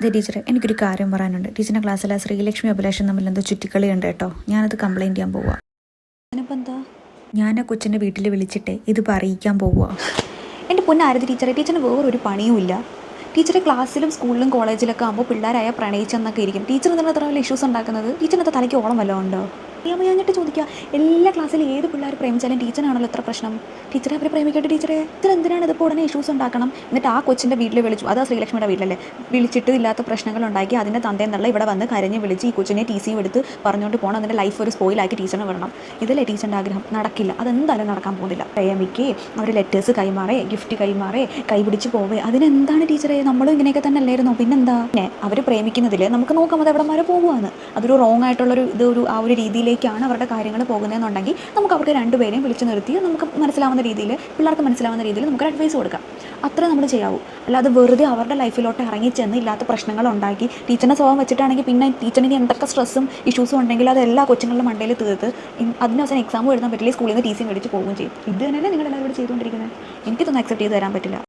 അതെ ടീച്ചറെ, എനിക്കൊരു കാര്യം പറയാനുണ്ട്. ടീച്ചറിൻ്റെ ക്ലാസ്സിലെ ശ്രീലക്ഷ്മി അഭിലാഷൻ തമ്മിൽ എന്തോ ചുറ്റിക്കളിയുണ്ട് കേട്ടോ. ഞാനത് കംപ്ലയിൻറ്റ് ചെയ്യാൻ പോവുക. ഞാനിപ്പോൾ എന്താ ഞാൻ ആ കൊച്ചിൻ്റെ വീട്ടിൽ വിളിച്ചിട്ട് ഇതിപ്പോൾ അറിയിക്കാൻ പോവുക. എൻ്റെ പൊന്നാരതി ടീച്ചറെ, ടീച്ചറിന് വേറൊരു പണിയുമില്ല. ടീച്ചർ ക്ലാസ്സിലും സ്കൂളിലും കോളേജിലൊക്കെ ആകുമ്പോൾ പിള്ളേരായ പ്രണയിച്ചെന്നൊക്കെ ഇരിക്കും. ടീച്ചർ എന്താണ് അത്ര വലിയ ഇഷ്യൂസ് ഉണ്ടാക്കുന്നത്? ടീച്ചറിൻ്റെ തലയ്ക്ക് ഓളം വല്ലതും ഉണ്ടോ? ഞാനിട്ട് ചോദിക്കുക, എല്ലാ ക്ലാസ്സിലും ഏത് പിള്ളേർ പ്രേമിച്ചാലും ടീച്ചറാണല്ലോ എത്ര പ്രശ്നം? ടീച്ചറെ അവരെ പ്രേമിക്കട്ടെ ടീച്ചറെ. ടീച്ചർ എന്തിനാണ് ഇതിപ്പോൾ ഉടനെ ഇഷ്യൂസ് ഉണ്ടാക്കണം? എന്നിട്ട് ആ കൊച്ചിൻ്റെ വീട്ടിൽ വിളിച്ചു, അതാ ശ്രീലക്ഷ്മിയുടെ വീട്ടിലല്ലേ, വിളിച്ചിട്ട് ഇല്ലാത്ത പ്രശ്നങ്ങൾ ഉണ്ടാക്കി അതിൻ്റെ തന്തേന്നുള്ള ഇവിടെ വന്ന് കരഞ്ഞ് വിളിച്ച് ഈ കൊച്ചിനെ ടി സിയും എടുത്ത് പറഞ്ഞുകൊണ്ട് പോകണം. അതിൻ്റെ ലൈഫ് ഒരു സ്പോയിലാക്കി ടീച്ചറിന് വിടണം. ഇതല്ലേ ടീച്ചറിൻ്റെ ആഗ്രഹം? നടക്കില്ല, അതെന്തായാലും നടക്കാൻ പോകുന്നില്ല. പ്രേമിക്ക് അവർ ലെറ്റേഴ്സ് കൈമാറേ, ഗിഫ്റ്റ് കൈമാറേ, കൈപിടിച്ച് പോവേ, അതിനെന്താണ് ടീച്ചറെ? നമ്മളും ഇങ്ങനെയൊക്കെ തന്നെ അല്ലായിരുന്നോ? പിന്നെന്താ? അവർ പ്രേമിക്കുന്നതിൽ നമുക്ക് നോക്കാം അത് എവിടെ വരെ പോകുവാന്ന്. അതൊരു റോങ് ആയിട്ടുള്ളൊരു ആ ഒരു രീതിയിലേക്കാണ് അവരുടെ കാര്യങ്ങൾ പോകുന്നതെന്നുണ്ടെങ്കിൽ നമുക്ക് അവർക്ക് രണ്ടുപേരെയും വിളിച്ചു നിർത്തി നമുക്ക് മനസ്സിലാവുന്ന രീതിയിൽ, പിള്ളേർക്ക് മനസ്സിലാവുന്ന രീതിയിൽ നമുക്ക് അഡ്വൈസ് കൊടുക്കാം. അത്രേ നമ്മൾ ചെയ്യാവൂ. അല്ലാതെ വെറുതെ അവരുടെ ലൈഫിലോട്ട് ഇറങ്ങിച്ചെന്ന് ഇല്ലാത്ത പ്രശ്നങ്ങൾ ഉണ്ടാക്കി ടീച്ചറിൻ്റെ സ്വഭാവം വെച്ചിട്ടാണെങ്കിൽ പിന്നെ ടീച്ചറിന് എന്തൊക്കെ സ്ട്രെസ്സും ഇഷ്യൂസും ഉണ്ടെങ്കിൽ അത് എല്ലാ കൊച്ചുങ്ങളുടെ മണ്ടയിൽ തീർത്ത് അതിന് അവസാനം എക്സാം എഴുതാൻ പറ്റില്ല, സ്കൂളിൽ നിന്ന് ടി സി മേടിച്ച് പോവുകയും ചെയ്യും. ഇത് തന്നെയല്ലേ നിങ്ങളെല്ലാവരും ചെയ്തുകൊണ്ടിരിക്കുന്നത്? എനിക്കിതൊന്നും അക്സെപ്റ്റ് ചെയ്ത് തരാൻ പറ്റില്ല.